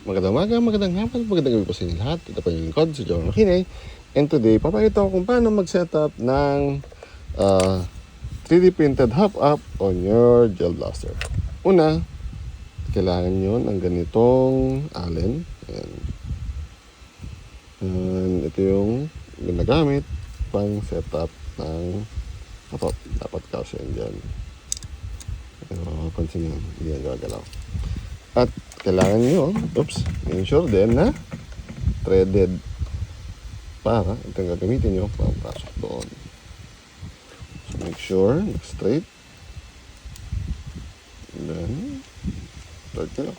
Magandang umaga, magandang hapon, magandang gabi po sa inyo lahat. Ito po yung lingkod, si John Makinay. And today, papakita ko kung paano mag-setup ng 3D printed hop-up on your gel blaster. Una, kailangan nyo ng ganitong allen. Ayan. And ito yung ginagamit pang setup ng hop-up. Dapat kasi yan dyan. Pansin nyo, hindi yan gagalaw. At kailangan nyo, ensure din na threaded para ito yung gagamitin nyo para pasok doon. So make sure straight. And then start nyo.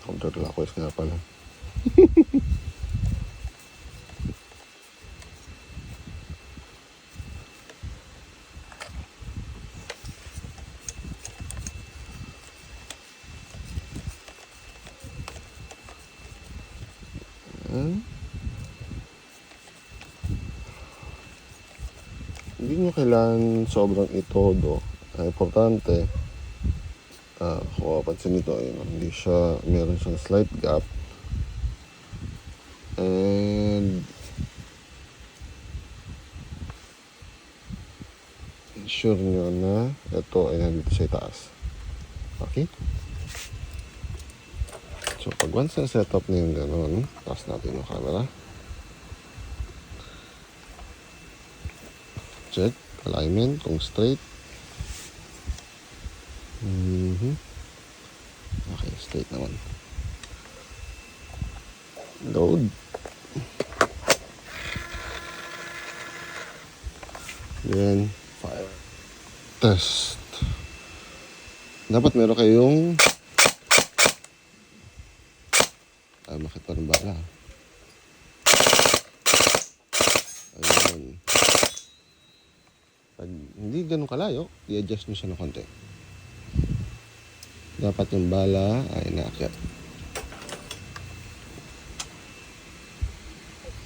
Counterclockwise nga pala. Hindi nyo kailangan sobrang itodo. Importante, kung mapansin nito, hindi siya, meron siyang slight gap. And ensure nyo na ito ay nandito sa itaas. Okay? So, pag once na setup na yung ganun, taas natin yung camera. Check alignment kung straight. Okay, straight naman. Load. Then fire. Test. Dapat meron kayong bakit pa rin bala? Ayun. Pag hindi ganun kalayo, i-adjust nyo siya ng konti. Dapat yung bala ay naakyat.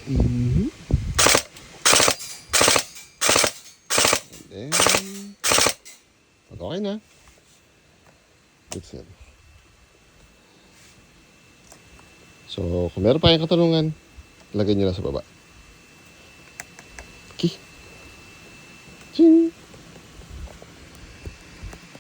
And then, pag okay na, fix it. So, kung meron pa kayong katanungan, lagay nyo lang sa baba.